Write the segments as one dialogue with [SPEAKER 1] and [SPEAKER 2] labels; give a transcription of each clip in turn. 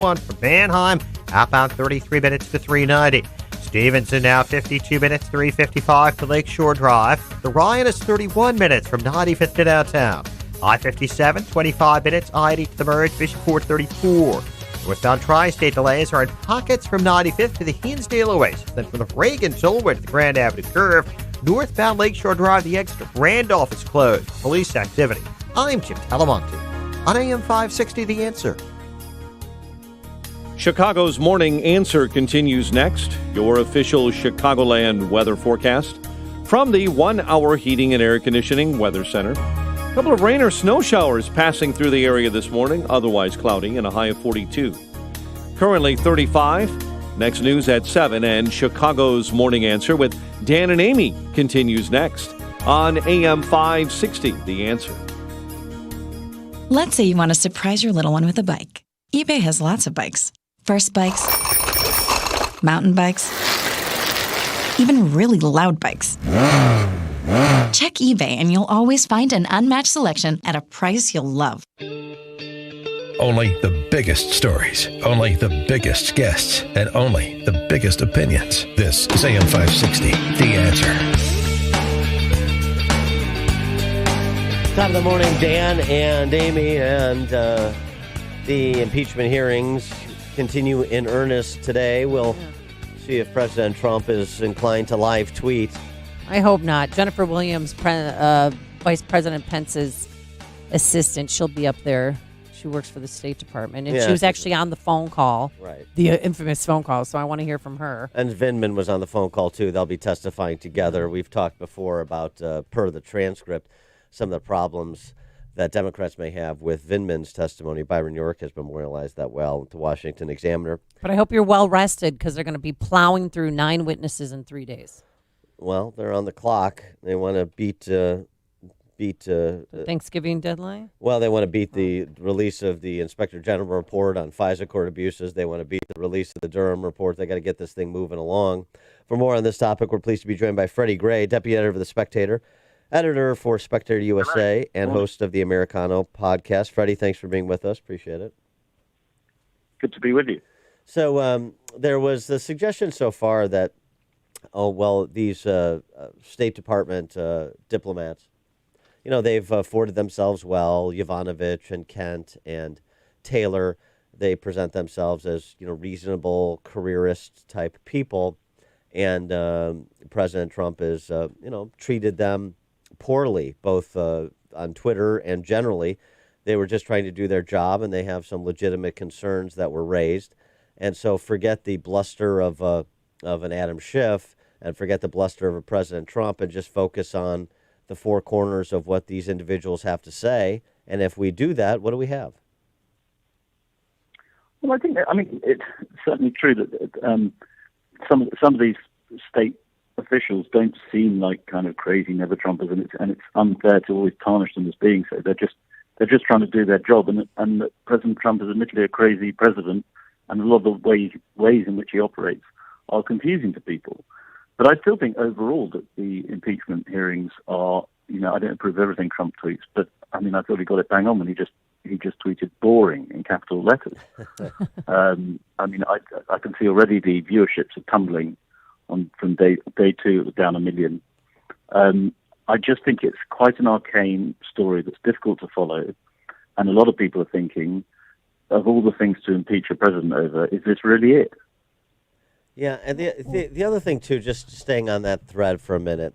[SPEAKER 1] 1 from Mannheim, outbound 33 minutes to 390. Stevenson now 52 minutes, 355 to Lakeshore Drive. The Ryan is 31 minutes from 95th to downtown. I-57, 25 minutes, I-80 to the Merge, Bishopford 34. Northbound Tri-State delays are in pockets from 95th to the Hinsdale Oasis, then from the Reagan Tollway to the Grand Avenue Curve. Northbound Lakeshore Drive, the exit of Randolph is closed. Police activity. I'm Jim Talamonte on AM 560, The Answer.
[SPEAKER 2] Chicago's Morning Answer continues next. Your official Chicagoland weather forecast from the 1 Hour Heating and Air Conditioning Weather Center. A couple of rain or snow showers passing through the area this morning, otherwise cloudy, and a high of 42. Currently 35. Next news at 7, and Chicago's Morning Answer with Dan and Amy continues next on AM 560, The Answer.
[SPEAKER 3] Let's say you want to surprise your little one with a bike. eBay has lots of bikes. First bikes, mountain bikes, even really loud bikes. Check eBay and you'll always find an unmatched selection at a price you'll love.
[SPEAKER 4] Only the biggest stories, only the biggest guests, and only the biggest opinions. This is AM 560, The Answer.
[SPEAKER 5] Top of the morning, Dan and Amy, and the impeachment hearings continue in earnest today. We'll see if President Trump is inclined to live tweet.
[SPEAKER 6] I hope not. Jennifer Williams, Vice President Pence's assistant, she'll be up there. She works for the State Department, and she was actually on the phone call,
[SPEAKER 5] right? The
[SPEAKER 6] infamous phone call, so I want to hear from her.
[SPEAKER 5] And Vindman was on the phone call, too. They'll be testifying together. We've talked before about, per the transcript, some of the problems that Democrats may have with Vindman's testimony. Byron York has memorialized that well at the Washington Examiner.
[SPEAKER 6] But I hope you're well rested, because they're going to be plowing through 9 witnesses in 3 days.
[SPEAKER 5] Well, they're on the clock. They want to beat the
[SPEAKER 6] Thanksgiving deadline?
[SPEAKER 5] Well, they want to beat the release of the Inspector General report on FISA court abuses. They want to beat the release of the Durham report. They got to get this thing moving along. For more on this topic, we're pleased to be joined by Freddy Gray, deputy editor of the Spectator, editor for Spectator USA, and host of the Americano podcast. Freddy, thanks for being with us. Appreciate it.
[SPEAKER 7] Good to be with you.
[SPEAKER 5] So there was the suggestion so far that, these State Department diplomats, they've afforded themselves well. Yovanovitch and Kent and Taylor, they present themselves as, reasonable, careerist-type people. And President Trump has, treated them poorly, both on Twitter and generally. They were just trying to do their job, and they have some legitimate concerns that were raised. And so forget the bluster of an Adam Schiff and forget the bluster of a President Trump and just focus on the four corners of what these individuals have to say. And if we do that, what do we have?
[SPEAKER 7] Well, it's certainly true that some of these state officials don't seem like kind of crazy never-Trumpers, and it's unfair to always tarnish them as being so. They're just trying to do their job, and President Trump is admittedly a crazy president, and a lot of the ways in which he operates are confusing to people. But I still think overall that the impeachment hearings are, I don't approve of everything Trump tweets, but I thought he got it bang on when he just tweeted boring in capital letters. I can see already the viewerships are tumbling from day 2. It was down 1 million. I just think it's quite an arcane story that's difficult to follow. And a lot of people are thinking, of all the things to impeach a president over, is this really it?
[SPEAKER 5] Yeah, and the other thing, too, just staying on that thread for a minute,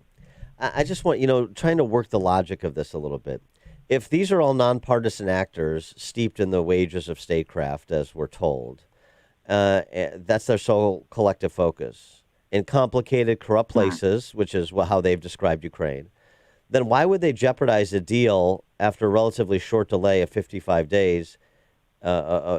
[SPEAKER 5] I just want, trying to work the logic of this a little bit. If these are all nonpartisan actors steeped in the wages of statecraft, as we're told, that's their sole collective focus, in complicated, corrupt places, which is how they've described Ukraine, then why would they jeopardize a deal after a relatively short delay of 55 days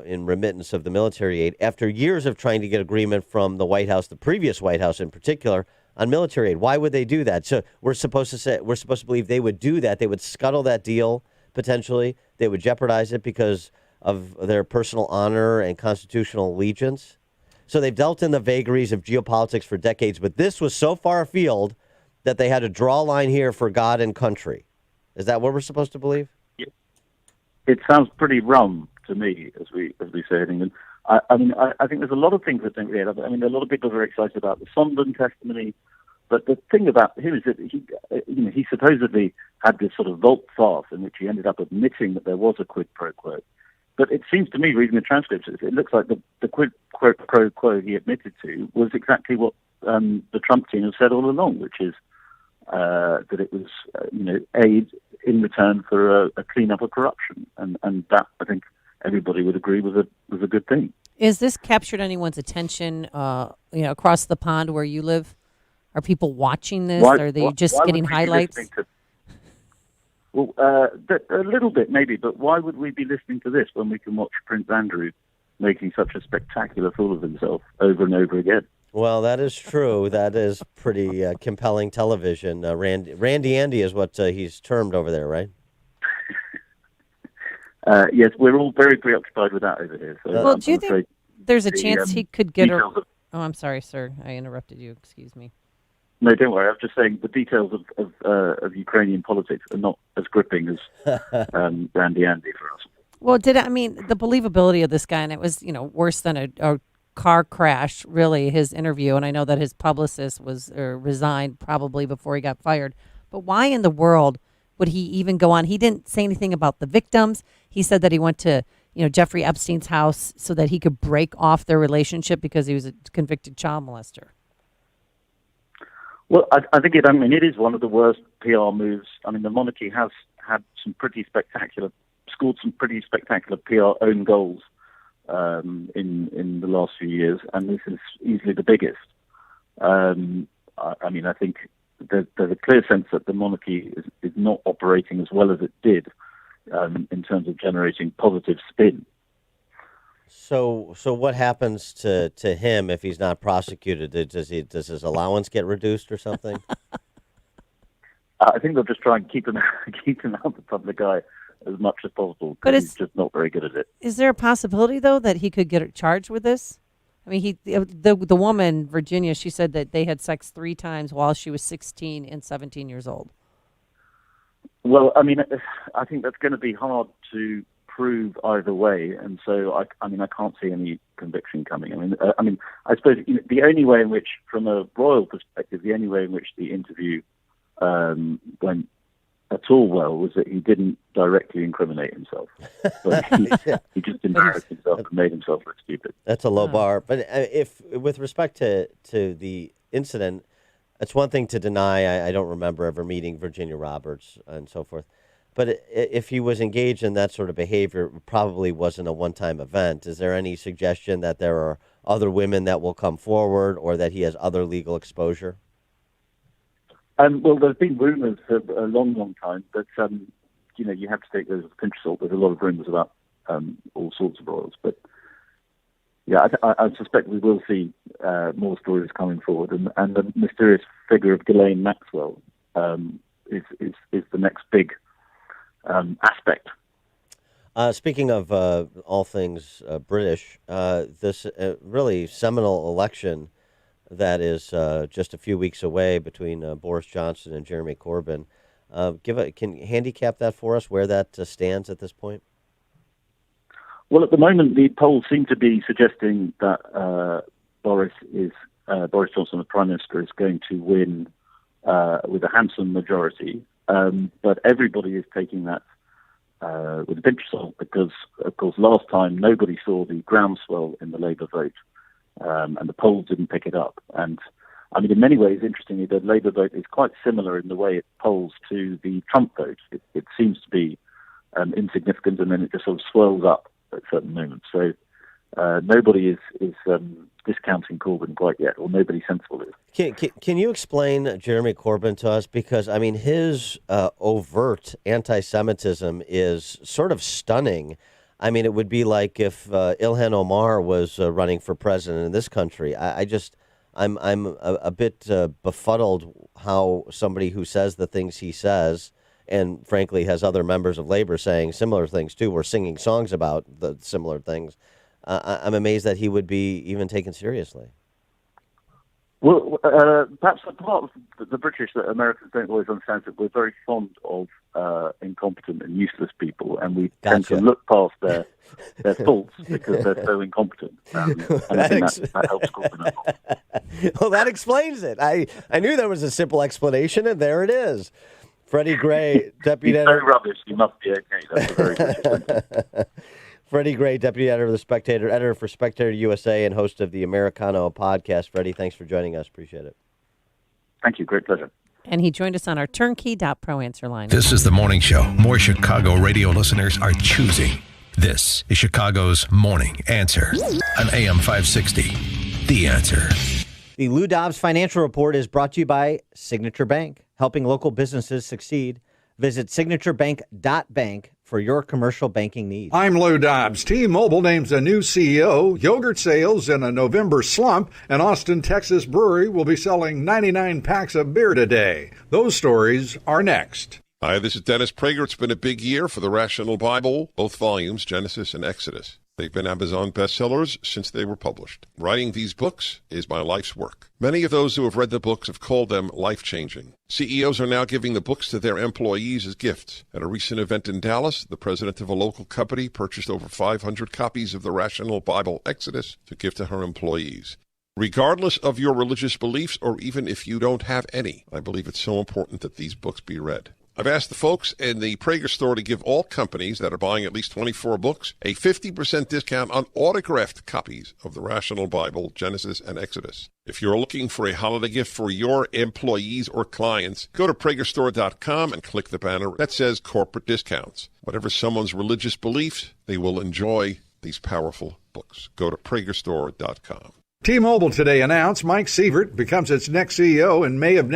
[SPEAKER 5] in remittance of the military aid, after years of trying to get agreement from the White House, the previous White House in particular, on military aid? Why would they do that? So we're supposed to believe they would do that. They would scuttle that deal, potentially. They would jeopardize it because of their personal honor and constitutional allegiance. So they've dealt in the vagaries of geopolitics for decades, but this was so far afield that they had to draw a line here for God and country. Is that what we're supposed to believe?
[SPEAKER 7] It sounds pretty rum to me, as we say in England. I think there's a lot of things that don't really add up. I mean, a lot of people are very excited about the Sondland testimony, but the thing about him is that he supposedly had this sort of volte-face in which he ended up admitting that there was a quid pro quo. But it seems to me, reading the transcripts, it looks like the quid pro quo he admitted to was exactly what the Trump team have said all along, which is that it was, aid in return for a clean-up of corruption, and that I think everybody would agree was a good thing.
[SPEAKER 6] Is this captured anyone's attention, across the pond where you live? Are people watching this? Are they just getting highlights?
[SPEAKER 7] A little bit maybe, but why would we be listening to this when we can watch Prince Andrew making such a spectacular fool of himself over and over again?
[SPEAKER 5] Well, that is true. That is pretty compelling television. Randy Andy is what he's termed over there, right?
[SPEAKER 7] Yes, we're all very preoccupied with that over here. So
[SPEAKER 6] do you think there's a chance he could get her? Oh, I'm sorry, sir. I interrupted you. Excuse me.
[SPEAKER 7] No, don't worry. I was just saying the details of Ukrainian politics are not as gripping as Randy Andy for us.
[SPEAKER 6] Well, the believability of this guy, and it was, worse than a car crash, really, his interview. And I know that his publicist was resigned probably before he got fired. But why in the world would he even go on? He didn't say anything about the victims. He said that he went to, Jeffrey Epstein's house so that he could break off their relationship because he was a convicted child molester.
[SPEAKER 7] Well, I think it is one of the worst PR moves. I mean, the monarchy has had scored some pretty spectacular PR own goals in the last few years, and this is easily the biggest. I think there's a clear sense that the monarchy is not operating as well as it did in terms of generating positive spin.
[SPEAKER 5] So what happens to him if he's not prosecuted? Does his allowance get reduced or something?
[SPEAKER 7] I think they'll just try and keep him out of the public eye as much as possible, because he's just not very good at it.
[SPEAKER 6] Is there a possibility, though, that he could get charged with this? I mean, the woman, Virginia, she said that they had sex 3 times while she was 16 and 17 years old.
[SPEAKER 7] Well, I mean, I think that's going to be hard to prove either way, and so I can't see any conviction coming. I suppose the only way in which, from a royal perspective, the only way in which the interview went at all well was that he didn't directly incriminate himself, but he just embarrassed himself and made himself look stupid.
[SPEAKER 5] That's a low bar. But if, with respect to the incident, it's one thing to deny. I don't remember ever meeting Virginia Roberts and so forth. But if he was engaged in that sort of behavior, it probably wasn't a one-time event. Is there any suggestion that there are other women that will come forward, or that he has other legal exposure?
[SPEAKER 7] Well, there's been rumours for a long, long time, but you have to take those with a pinch of salt. There's a lot of rumours about all sorts of royals, but yeah, I suspect we will see more stories coming forward, and the mysterious figure of Ghislaine Maxwell is the next big aspect.
[SPEAKER 5] Speaking of all things British, this really seminal election that is just a few weeks away between Boris Johnson and Jeremy Corbyn. Can you handicap that for us, where that stands at this point?
[SPEAKER 7] Well, at the moment, the polls seem to be suggesting that Boris Johnson, the Prime Minister, is going to win with a handsome majority. But everybody is taking that with a pinch of salt, because, of course, last time nobody saw the groundswell in the Labour vote, and the polls didn't pick it up. And I mean, in many ways, interestingly, the Labour vote is quite similar in the way it polls to the Trump vote. It seems to be insignificant, and then it just sort of swells up at certain moments. So nobody is discounting Corbyn quite yet, or nobody sensible is.
[SPEAKER 5] Can you explain Jeremy Corbyn to us? Because, I mean, his overt anti-Semitism is sort of stunning. I mean, it would be like if Ilhan Omar was running for president in this country. I'm a bit befuddled how somebody who says the things he says, and frankly has other members of Labor saying similar things too, or singing songs about the similar things. I'm amazed that he would be even taken seriously.
[SPEAKER 7] Well, perhaps a part of the British that Americans don't always understand is that we're very fond of incompetent and useless people, and we tend to look past their faults because they're so incompetent. And I think that helps group up.
[SPEAKER 5] Well, that explains it. I knew there was a simple explanation, and there it is. Freddie Gray, deputy editor.
[SPEAKER 7] So rubbish, you must be okay. That's a very British sentence.
[SPEAKER 5] Freddie Gray, deputy editor of The Spectator, editor for Spectator USA, and host of the Americano podcast. Freddie, thanks for joining us. Appreciate it.
[SPEAKER 7] Thank you. Great pleasure.
[SPEAKER 6] And he joined us on our turnkey.pro answer line.
[SPEAKER 4] This is the morning show more Chicago radio listeners are choosing. This is Chicago's Morning Answer on AM 560. The Answer.
[SPEAKER 1] The Lou Dobbs Financial Report is brought to you by Signature Bank, helping local businesses succeed. Visit signaturebank.bank for your commercial banking needs.
[SPEAKER 8] I'm Lou Dobbs. T-Mobile names a new CEO. Yogurt sales in a November slump. An Austin, Texas brewery will be selling 99 packs of beer today. Those stories are next.
[SPEAKER 9] Hi, this is Dennis Prager. It's been a big year for the Rational Bible, both volumes, Genesis and Exodus. They've been Amazon bestsellers since they were published. Writing these books is my life's work. Many of those who have read the books have called them life-changing. CEOs are now giving the books to their employees as gifts. At a recent event in Dallas, the president of a local company purchased over 500 copies of the Rational Bible Exodus to give to her employees. Regardless of your religious beliefs, or even if you don't have any, I believe it's so important that these books be read. I've asked the folks in the Prager store to give all companies that are buying at least 24 books a 50% discount on autographed copies of the Rational Bible, Genesis, and Exodus. If you're looking for a holiday gift for your employees or clients, go to pragerstore.com and click the banner that says corporate discounts. Whatever someone's religious beliefs, they will enjoy these powerful books. Go to pragerstore.com.
[SPEAKER 8] T-Mobile today announced Mike Sievert becomes its next CEO in May of next